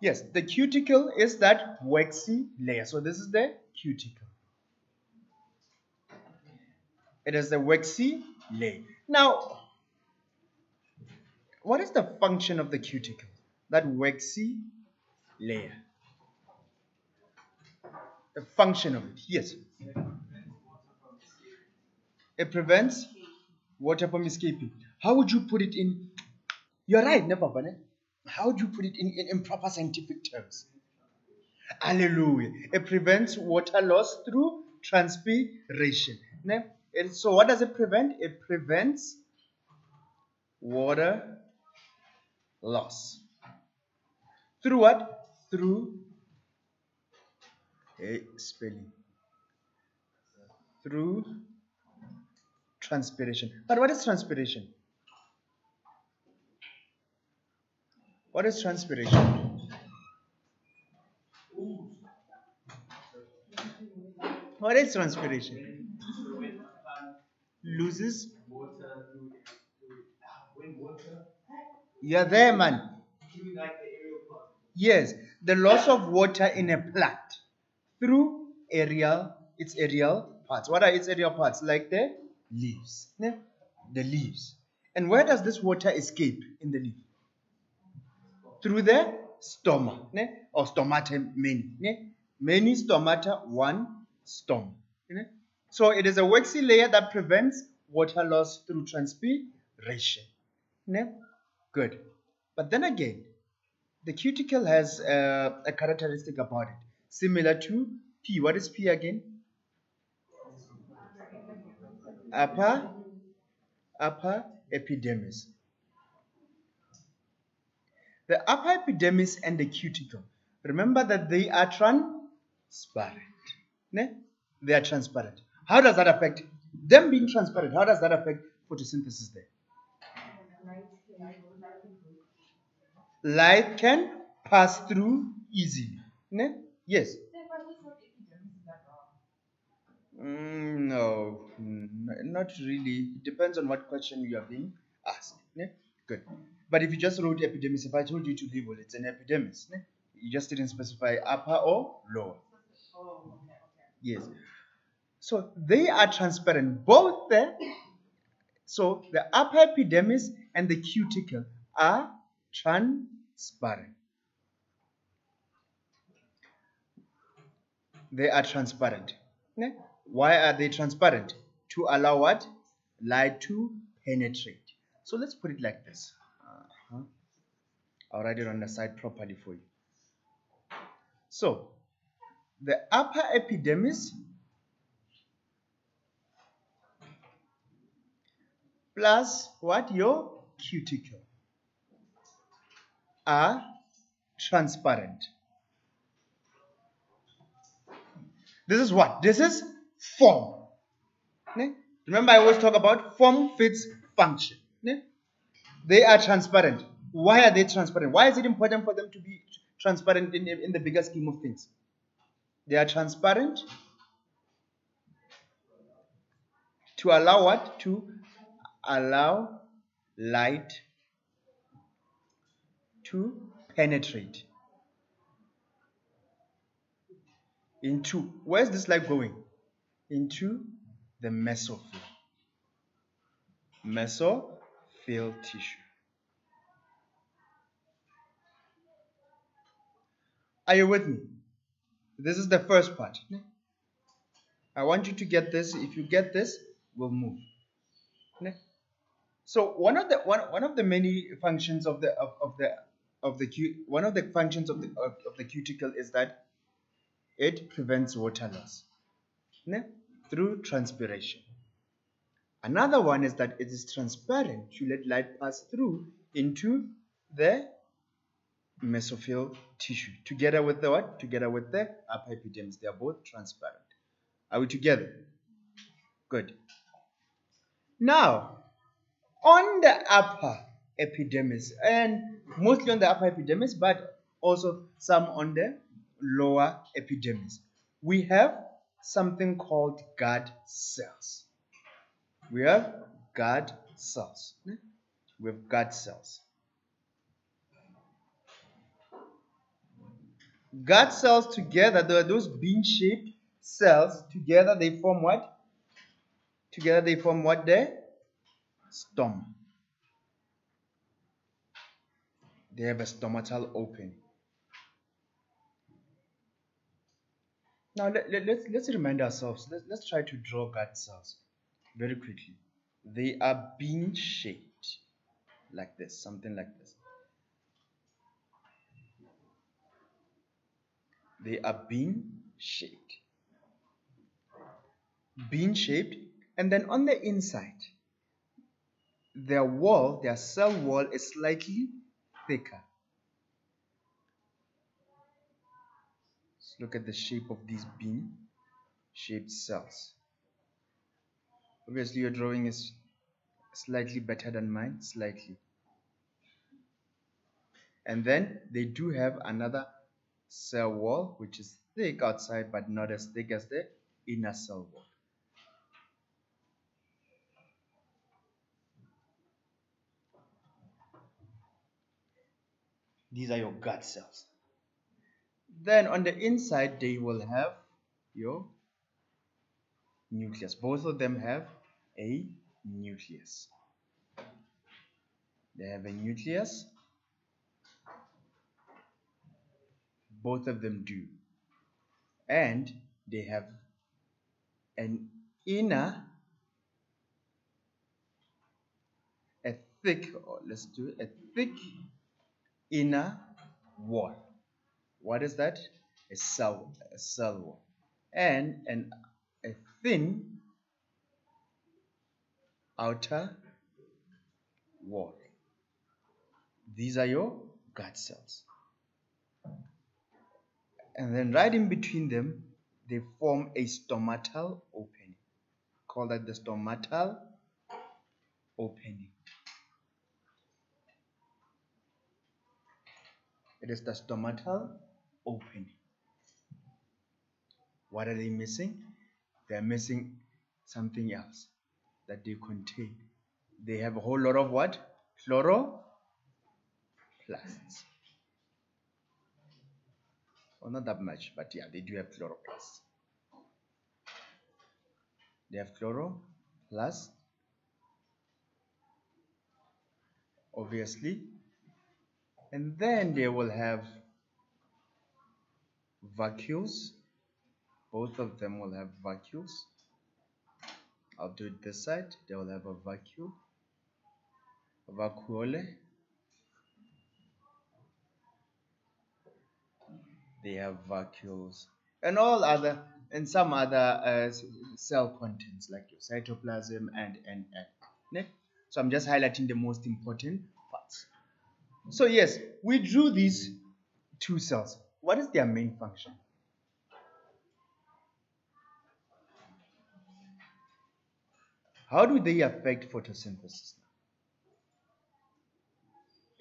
Yes, the cuticle is that waxy layer. So this is the cuticle. It is the waxy layer. Now, what is the function of the cuticle? That waxy layer. The function of it. Yes. It prevents water from escaping. How would you put it in? You're right, ne, Papa, ne? How would you put it in proper scientific terms? Hallelujah. It prevents water loss through transpiration. Ne? So what does it prevent? It prevents water loss. Through what? Through spelling. Through transpiration. But what is transpiration? What is transpiration? What is transpiration? Loses. You're there, man. Yes, the loss of water in a plant through its aerial parts. What are its aerial parts? Like the leaves. Ne? The leaves. And where does this water escape in the leaf? Through the stoma, ne? Or stomata many. Ne? Many stomata, one stoma. Ne? So it is a waxy layer that prevents water loss through transpiration. Ne? Good. But then again, the cuticle has a characteristic about it, similar to P. What is P again? Upper epidermis. The upper epidermis and the cuticle. Remember that they are transparent. Ne? They are transparent. How does that affect them being transparent? How does that affect photosynthesis there? Light can pass through easily. Ne? Yes. No, not really. It depends on what question you are being asked. Ne? Good. But if you just wrote epidermis, if I told you to label it's an epidermis, ne? You just didn't specify upper or lower. Yes. So they are transparent. Both there. So the upper epidermis and the cuticle are transparent. They are transparent. Ne? Why are they transparent? To allow what? Light to penetrate. So let's put it like this. I'll write it on the side properly for you. So the upper epidermis plus what? Your cuticle are transparent. This is what? This is form. Ne? Remember, I always talk about form fits function. Ne? They are transparent. Why are they transparent? Why is it important for them to be transparent in the bigger scheme of things? They are transparent to allow what? To allow light to penetrate into, where's this light going? Into the mesophyll tissue. Are you with me? This is the first part. I want you to get this. If you get this, we'll move. So one of the many functions of the functions of the cuticle is that it prevents water loss through transpiration. Another one is that it is transparent to let light pass through into the mesophyll tissue. Together with the what? Together with the upper epidermis. They are both transparent. Are we together? Good. Now, on the upper epidermis, and mostly on the upper epidermis, but also some on the lower epidermis, we have something called guard cells. We have guard cells. We have guard cells. Gut cells together, those bean-shaped cells together, they form what? Together they form what there? Stoma. They have a stomatal opening. Now let's remind ourselves. Let's try to draw gut cells very quickly. They are bean-shaped, like this, something like this. They are bean-shaped. Bean-shaped, and then on the inside, their cell wall is slightly thicker. Let's look at the shape of these bean-shaped cells. Obviously, your drawing is slightly better than mine, slightly. And then they do have another cell wall which is thick outside but not as thick as the inner cell wall. These are your gut cells. Then on the inside they will have your nucleus. Both of them have a nucleus. They have a nucleus. Both of them do. And they have an inner, a thick, or let's do it, a thick inner wall. What is that? A cell wall. And a thin outer wall. These are your gut cells. And then right in between them, they form a stomatal opening. Call that the stomatal opening. It is the stomatal opening. What are they missing? They are missing something else that they contain. They have a whole lot of what? Chloroplasts. Well, not that much, but yeah, they do have chloroplasts. They have chloroplasts, obviously, and then they will have vacuoles. Both of them will have vacuoles. I'll do it this side. They will have a vacuole. They have vacuoles and all other and some other cell contents like your cytoplasm and. So I'm just highlighting the most important parts. So yes, we drew these two cells. What is their main function? How do they affect photosynthesis?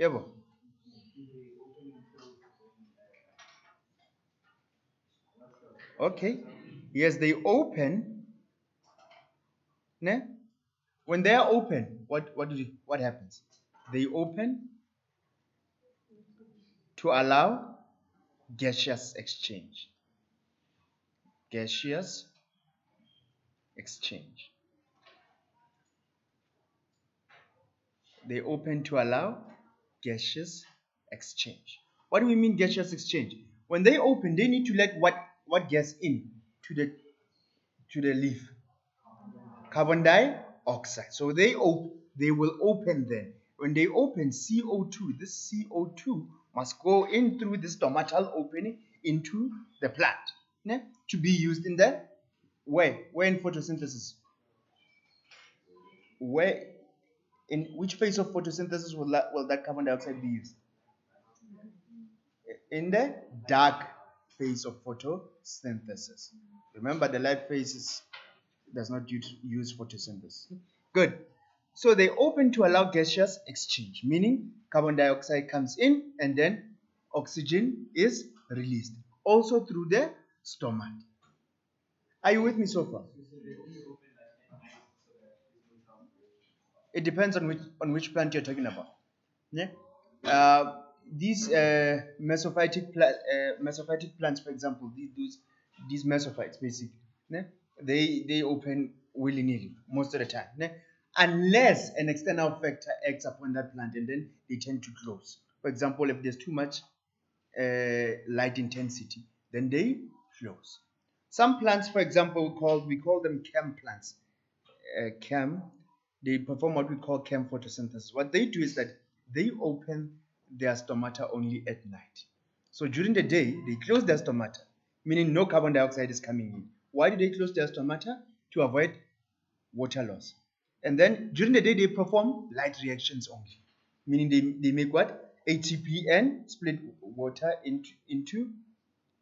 Yebo. Okay. Yes, they open. Ne? When they are open, what happens? They open to allow gaseous exchange. Gaseous exchange. They open to allow gaseous exchange. What do we mean gaseous exchange? When they open, they need to let what gas in to the leaf? Carbon dioxide. So they will open then. When they open CO2, this CO2 must go in through this stomatal opening into the plant, ne? To be used in the where in photosynthesis. Where in which phase of photosynthesis will that carbon dioxide be used? In the dark phase of photosynthesis. Remember, the light phase does not use photosynthesis. Good. So they open to allow gaseous exchange, meaning carbon dioxide comes in and then oxygen is released, also through the stomach. Are you with me so far? It depends on which plant you're talking about. Yeah. these mesophytic plants, for example, these mesophytes basically, ne? They open willy nilly most of the time, ne? Unless an external factor acts upon that plant, and then they tend to close. For example, if there's too much light intensity, then they close. Some plants, for example, we call them chem plants. Chem, they perform what we call chem photosynthesis. What they do is that they open their stomata only at night. So during the day, they close their stomata, meaning no carbon dioxide is coming in. Why do they close their stomata? To avoid water loss. And then during the day, they perform light reactions only, meaning they make what? ATP and split water into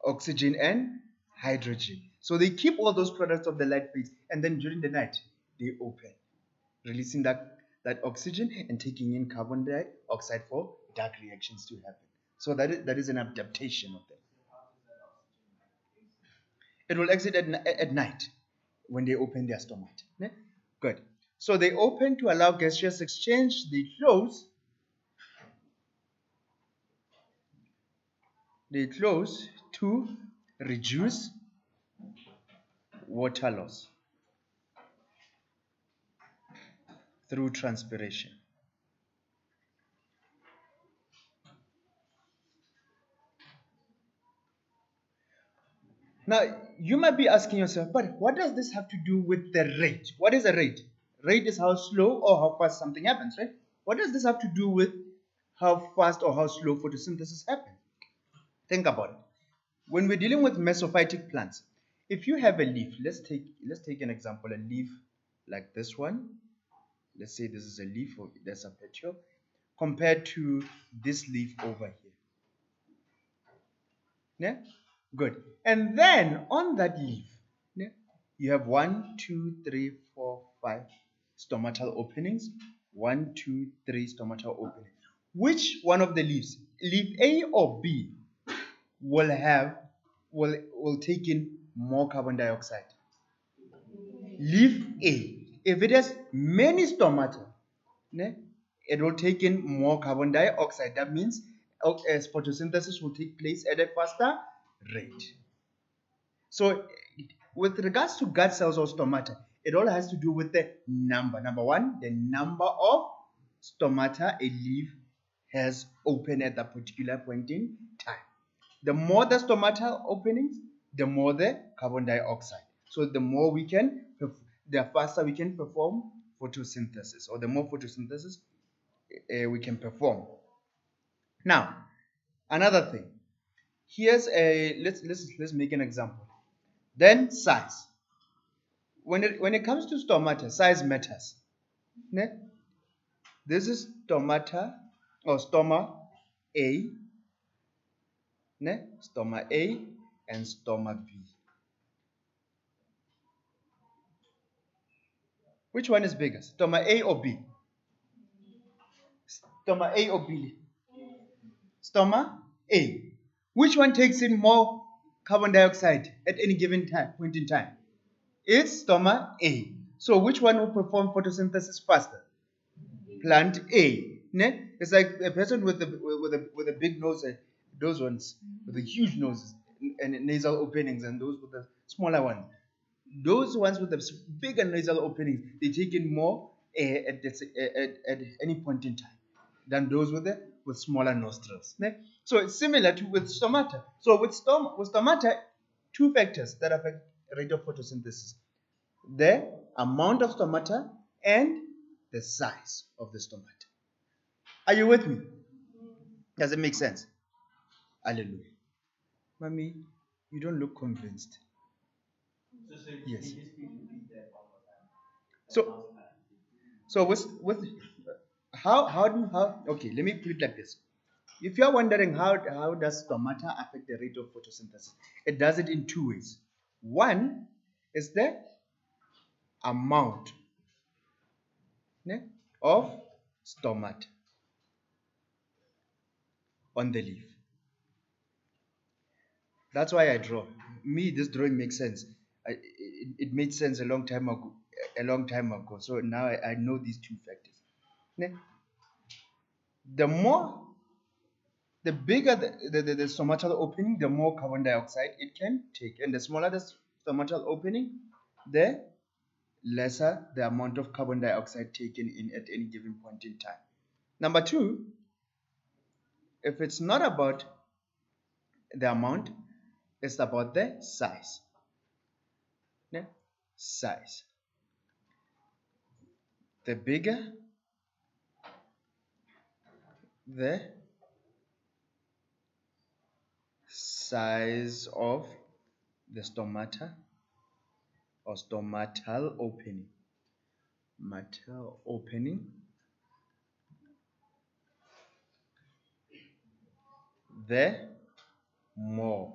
oxygen and hydrogen. So they keep all those products of the light phase, and then during the night, they open, releasing that oxygen and taking in carbon dioxide for dark reactions to happen. So that is an adaptation of them. It will exit at night when they open their stomach. Ne? Good. So they open to allow gaseous exchange. They close to reduce water loss through transpiration. Now, you might be asking yourself, but what does this have to do with the rate? What is a rate? Rate is how slow or how fast something happens, right? What does this have to do with how fast or how slow photosynthesis happens? Think about it. When we're dealing with mesophytic plants, if you have a leaf, let's take an example, a leaf like this one. Let's say this is a leaf, or that's a petiole, compared to this leaf over here. Yeah? Good. And then on that leaf, yeah, you have 1, 2, 3, 4, 5 stomatal openings. 1, 2, 3 stomatal openings. Which one of the leaves, leaf A or B, will take in more carbon dioxide? Leaf A. If it has many stomata, ne, it will take in more carbon dioxide. That means as photosynthesis will take place at a faster rate. So with regards to gut cells or stomata, it all has to do with the number. Number one, the number of stomata a leaf has open at that particular point in time. The more the stomata openings, the more the carbon dioxide. So the faster we can perform photosynthesis, or the more photosynthesis we can perform. Now, another thing. Here's a let's make an example. Then size. When it comes to stomata, size matters. Ne? This is stomata or stoma A, ne? Stoma A and stoma B. Which one is bigger, stoma A or B? Stoma A or B? Stoma A. Which one takes in more carbon dioxide at any given point in time? It's stoma A. So which one will perform photosynthesis faster? Plant A. Ne? It's like a person with a big nose, those ones with the huge noses and nasal openings, and those with the smaller ones. Those ones with the bigger nasal openings, they take in more air at any point in time than those with smaller nostrils. Ne? So it's similar to with stomata. So with stomata, two factors that affect rate of photosynthesis: the amount of stomata and the size of the stomata. Are you with me? Does it make sense? Hallelujah. Mommy, you don't look convinced. Yes. So with how okay, let me put it like this. If you're wondering how does stomata affect the rate of photosynthesis, it does it in two ways. One is the amount, ne, of stomata on the leaf. That's why I draw. Me, this drawing makes sense. It made sense a long time ago. A long time ago. So now I know these two factors. Ne? The more The bigger the stomatal opening, the more carbon dioxide it can take. And the smaller the stomatal opening, the lesser the amount of carbon dioxide taken in at any given point in time. Number two, if it's not about the amount, it's about the size. Yeah? Size. The bigger the size of the stomata or stomatal opening. The more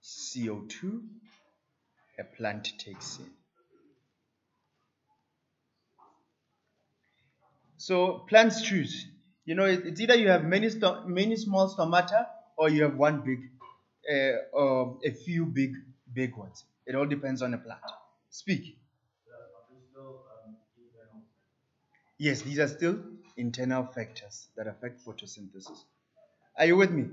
CO2 a plant takes in. So plants choose. It's either you have many small stomata or you have one big, or a few big ones. It all depends on the plant. Speak. Yes, these are still internal factors that affect photosynthesis. Are you with me?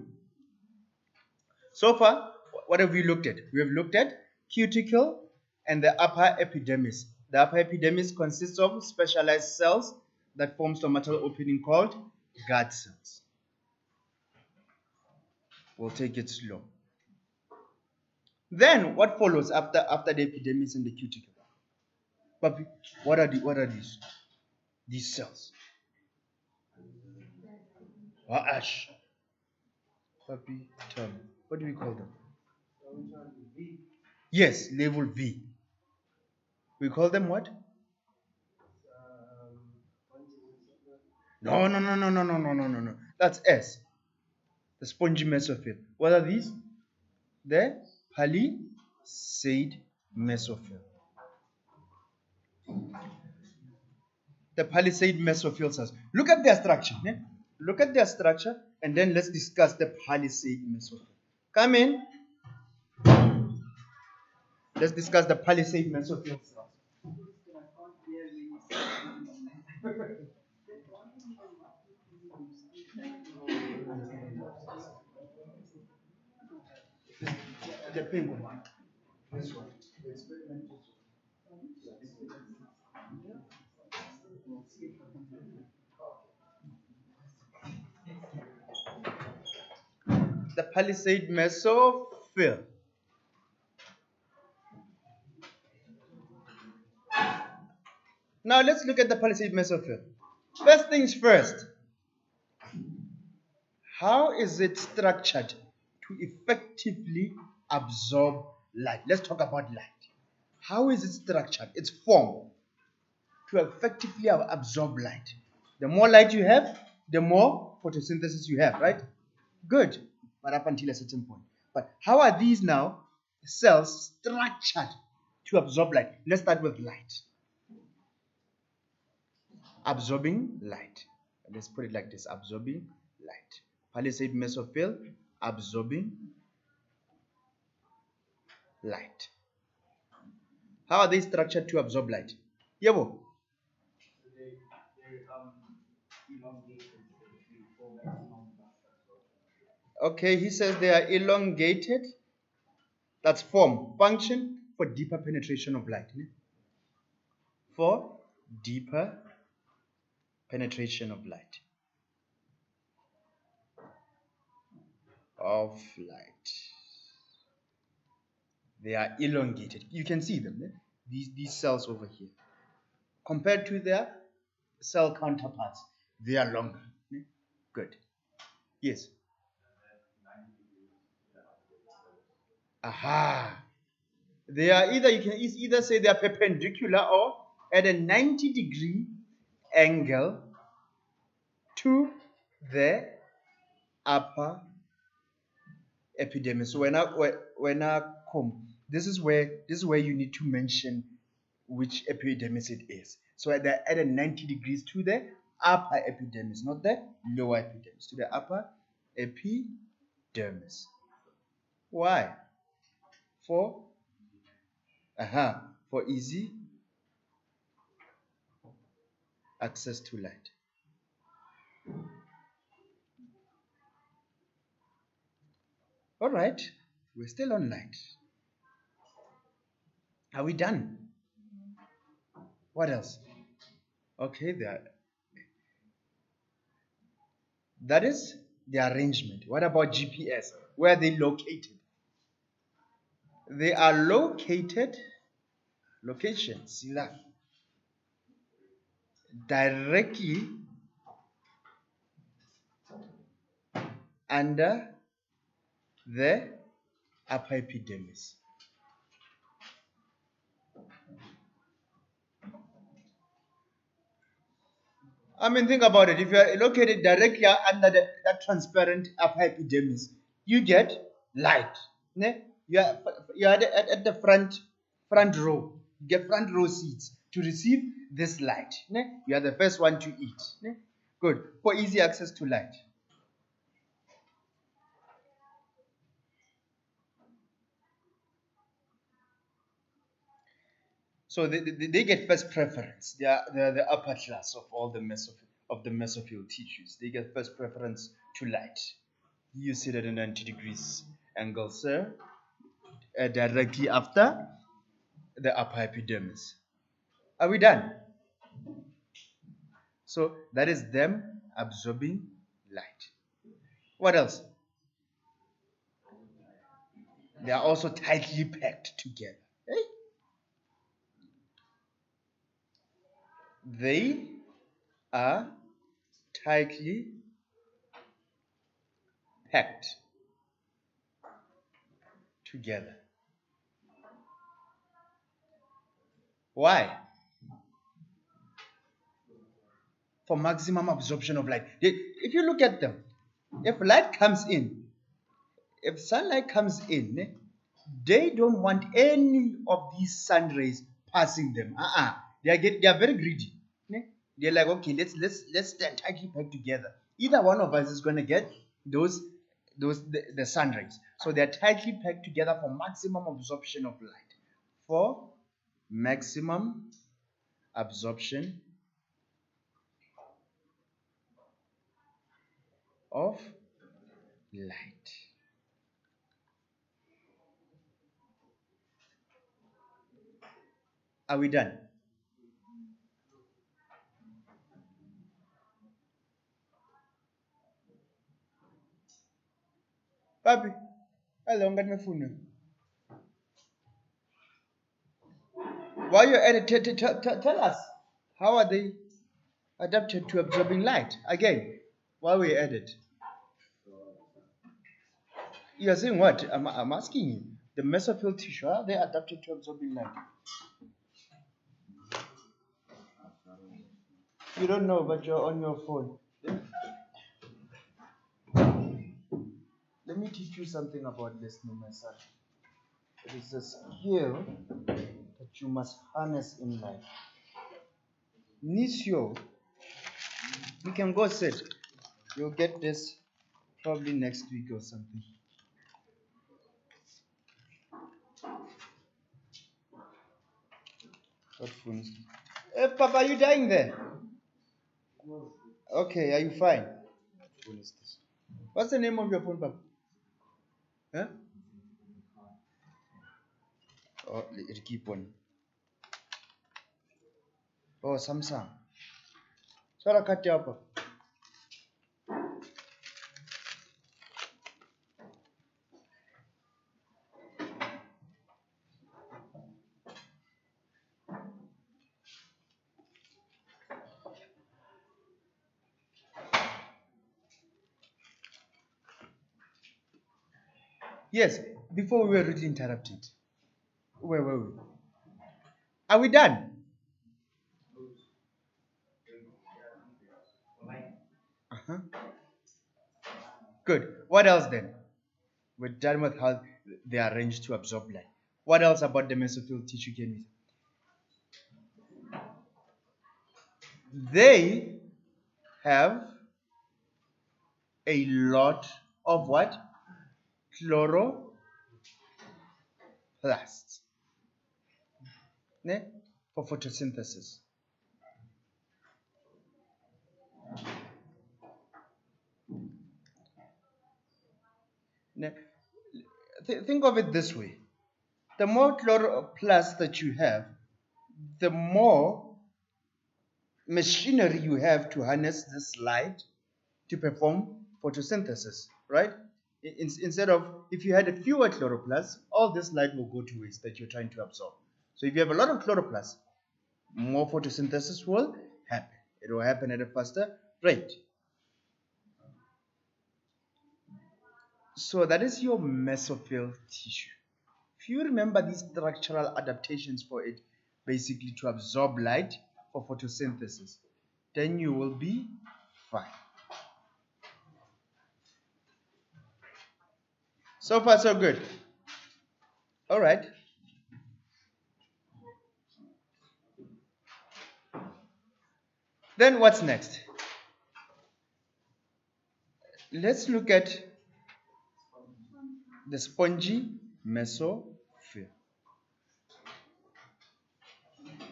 So far, what have we looked at? We have looked at cuticle and the upper epidermis. The upper epidermis consists of specialized cells that form stomatal opening called guard cells. We'll take it slow. Then what follows after the epidermis and the cuticle? Papi, what are these? These cells. Ash. Papi, tell me. What do we call them? Yes, level V. We call them what? No. That's S. The spongy mesophyll. What are these? The palisade mesophyll. The palisade mesophyll cells. Look at their structure. Yeah? Look at their structure and then let's discuss the palisade mesophyll. Come in. Let's discuss the palisade mesophyll cells. The pink one. This one. The experimental the palisade mesophyll. Now let's look at the palisade mesophyll. First things first, how is it structured to effectively absorb light? Let's talk about light. How is it structured? Its form to effectively absorb light. The more light you have, the more photosynthesis you have, right? Good, but up until a certain point. But how are these now cells structured to absorb light? Let's start with light. Absorbing light. Let's put it like this, absorbing light. Palisade mesophyll, absorbing light. How are they structured to absorb light? Yebo. Okay, he says they are elongated. That's form, function for deeper penetration of light. For deeper penetration of light. They are elongated. You can see them. These cells over here. Compared to their cell counterparts, they are longer. Good. Yes. Aha. They are you can either say they are perpendicular or at a 90-degree angle to the upper epidermis. So when I come, this is where you need to mention which epidermis it is. So they're at a 90 degrees to the upper epidermis, not the lower epidermis, to the upper epidermis. Why? For easy access to light. All right, we're still on light. Are we done? What else? Okay, that is the arrangement. What about GPS? Where are they located? They are located, locations, directly under the upper epidermis. I mean, think about it. If you are located directly under that transparent upper epidermis, you get light. Ne? You are at the front row. You get front row seats to receive this light. Ne? You are the first one to eat. Ne? Good. For easy access to light. So they get first preference. They are the upper class of all the mesophyll tissues. They get first preference to light. You sit at a 90 degrees angle, sir, directly after the upper epidermis. Are we done? So that is them absorbing light. What else? They are also tightly packed together. Eh? They are tightly packed together. Why? For maximum absorption of light. If you look at them, if light comes in, if sunlight comes in, they don't want any of these sun rays passing them. They are very greedy. They're like, okay, let's stand tightly packed together. Either one of us is going to get the sun rays. So they're tightly packed together for maximum absorption of light. For maximum absorption of light. Are we done? Papi, hello, I'm getting my phone. While you're at it, tell us, how are they adapted to absorbing light? Again, while we're at it. You're saying what? I'm asking you. The mesophyll tissue, are they adapted to absorbing light? You don't know, but you're on your phone. Let me teach you something about listening, my son. It is a skill that you must harness in life. Nisio, you can go sit. You'll get this probably next week or something. What phone is this? Hey, Papa, are you dying there? Okay, are you fine? What phone is this? What's the name of your phone, Papa? Huh? Oh, it keep on. Oh, Samsung. Sorry, cut you up. Yes, before we were rudely interrupted. Where were we? Are we done? Uh-huh. Good. What else then? We're done with how they are arranged to absorb light. What else about the mesophyll tissue can we say? They have a lot of what? Chloroplasts. Ne? For photosynthesis. Ne? think of it this way. The more chloroplasts that you have, the more machinery you have to harness this light to perform photosynthesis, right? Instead of, if you had a fewer chloroplasts, all this light will go to waste that you're trying to absorb. So if you have a lot of chloroplasts, more photosynthesis will happen. It will happen at a faster rate. So that is your mesophyll tissue. If you remember these structural adaptations for it, basically to absorb light for photosynthesis, then you will be fine. So far, so good. All right. Then what's next? Let's look at the spongy mesophyll.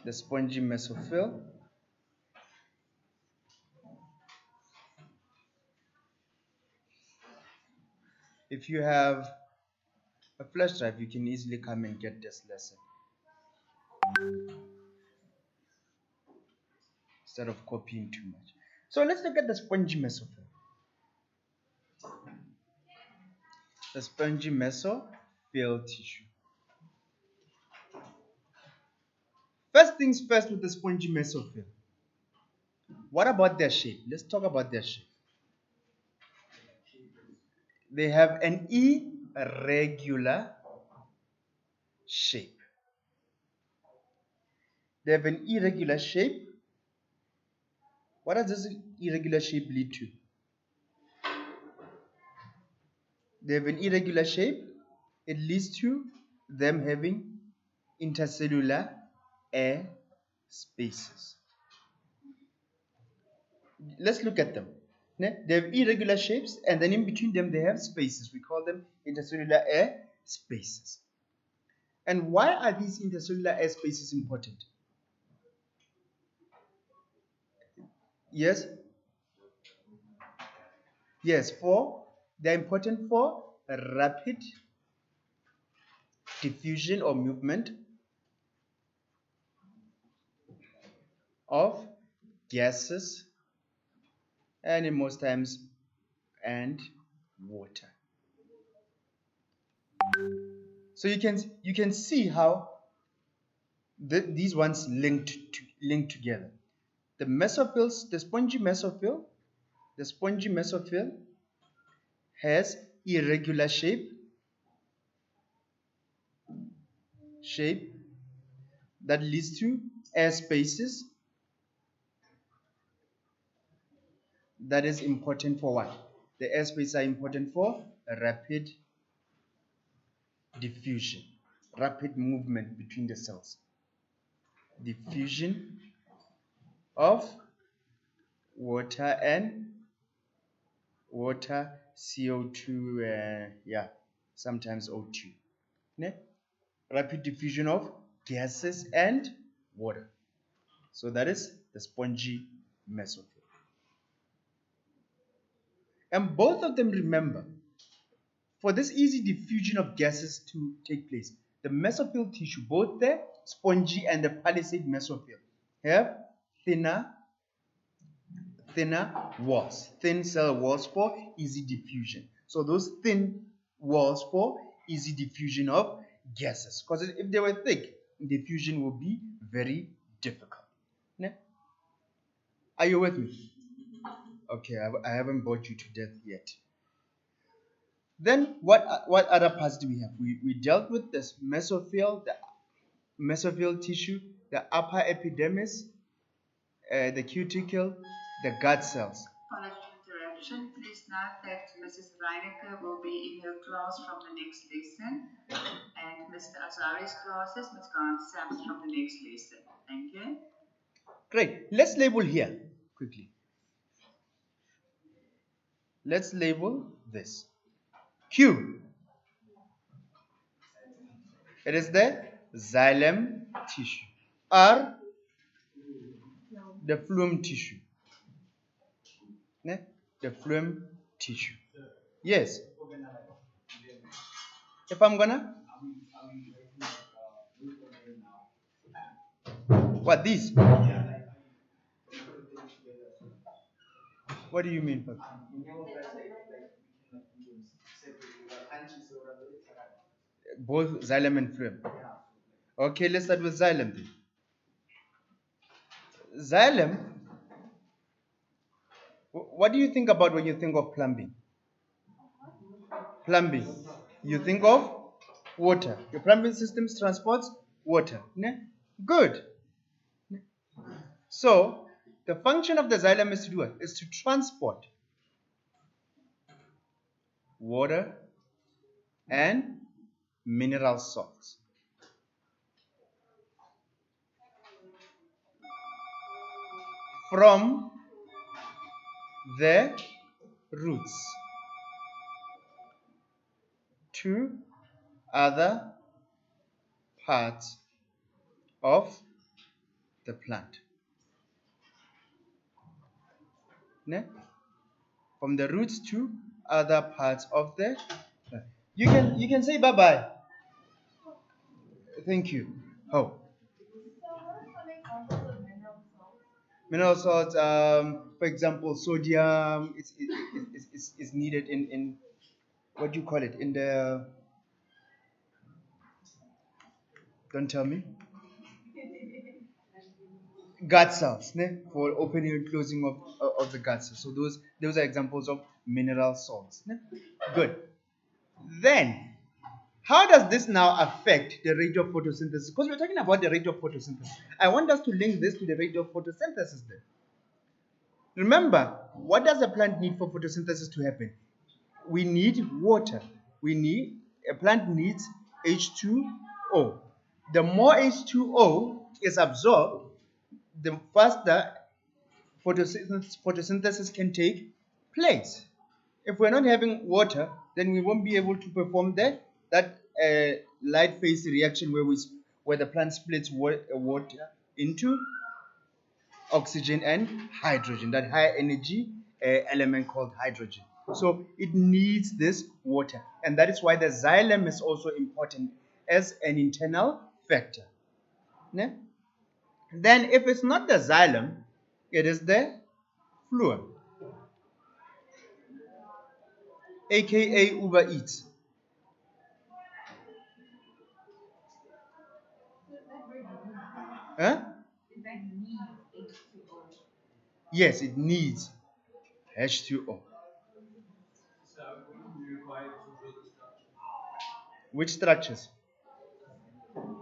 The spongy mesophyll. If you have a flash drive, you can easily come and get this lesson instead of copying too much. So let's look at the spongy mesophyll. The spongy mesophyll tissue. First things first with the spongy mesophyll. What about their shape? Let's talk about their shape. They have an irregular shape. They have an irregular shape. What does this irregular shape lead to? They have an irregular shape. It leads to them having intercellular air spaces. Let's look at them. They have irregular shapes, and then in between them they have spaces. We call them intercellular air spaces. And why are these intercellular air spaces important? Yes, yes, they're important for rapid diffusion or movement of gases, and in most times and water. So you can see how these ones link together. The mesophylls, the spongy mesophyll has irregular shape that leads to air spaces. That is important for what? The air spaces are important for rapid diffusion, rapid movement between the cells. Diffusion of water and water, CO2, sometimes O2. Ne? Rapid diffusion of gases and water. So that is the spongy mesophyll. And both of them, remember, for this easy diffusion of gases to take place, the mesophyll tissue, both the spongy and the palisade mesophyll, have thinner walls, thin cell walls for easy diffusion. So those thin walls for easy diffusion of gases. Because if they were thick, diffusion would be very difficult. Ne? Are you with me? Okay, I haven't bored you to death yet. Then what other parts do we have? We dealt with this mesophyll, the mesophyll tissue, the upper epidermis, the cuticle, the gut cells. Apology interruption. Please note that Mrs. Reinecke will be in her class from the next lesson, and Mr. Azari's classes, Ms. Gant from the next lesson. Thank you. Great. Let's label here quickly. Let's label this. Q. It is the xylem tissue. R. The phloem tissue. Ne? The phloem tissue. Yes. If I'm gonna, what these? What do you mean, Papa? Both xylem and phloem. Okay, let's start with xylem then. Xylem, what do you think about when you think of plumbing? Plumbing. You think of water. Your plumbing systems transports water. Ne? Good. So, the function of the xylem is to do what? Is to transport water and mineral salts from the roots to other parts of the plant. Ne? From the roots to other parts of the plant. You can say bye bye. Thank you. Oh. Mineral salts, for example, sodium is needed in what do you call it? In the, don't tell me, gut cells, ne? For opening and closing of the gut cells. So those are examples of mineral salts. Ne? Good. Then, how does this now affect the rate of photosynthesis? Because we're talking about the rate of photosynthesis. I want us to link this to the rate of photosynthesis then. Remember, what does a plant need for photosynthesis to happen? We need water. A plant needs H2O. The more H2O is absorbed, the faster photosynthesis can take place. If we're not having water, then we won't be able to perform that light phase reaction where the plant splits water into oxygen and hydrogen, that high energy element called hydrogen. So it needs this water, and that is why the xylem is also important as an internal factor. Ne? Then if it's not the xylem, it is the phloem, aka Uber Eats. Huh? Yes, it needs H2O. Which structures?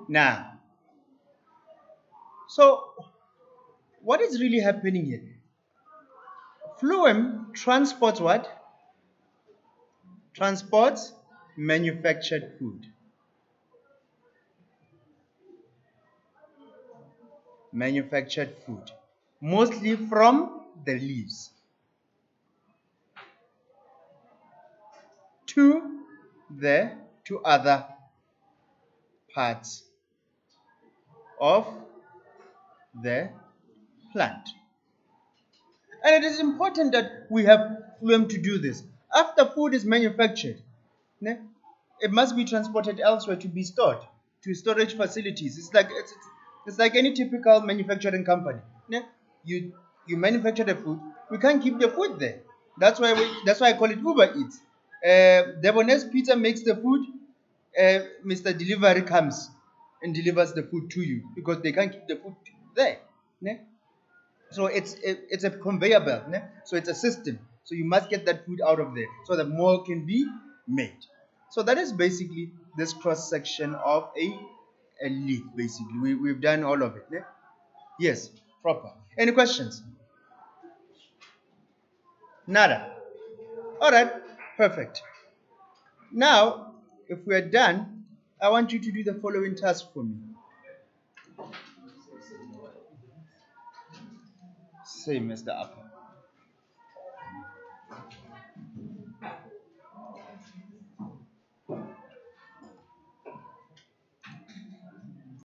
Now, so what is really happening here? Phloem transports what? Transports manufactured food. Manufactured food. Mostly from the leaves to to other parts of the plant. And it is important that we have phloem to do this. After food is manufactured, ne, it must be transported elsewhere to be stored to storage facilities. It's like any typical manufacturing company. Ne? You you manufacture the food. We can't keep the food there. That's why I call it Uber Eats. Debonair's Pizza makes the food. Mr. Delivery comes and delivers the food to you because they can't keep the food there. Ne? So it's a conveyor belt. Ne? So it's a system. So you must get that food out of there so that more can be made. So that is basically this cross section of a leaf. Basically, we've done all of it. Ne? Yes, proper. Any questions? Nada. All right, perfect. Now, if we are done, I want you to do the following task for me. Say, Mr. Upper.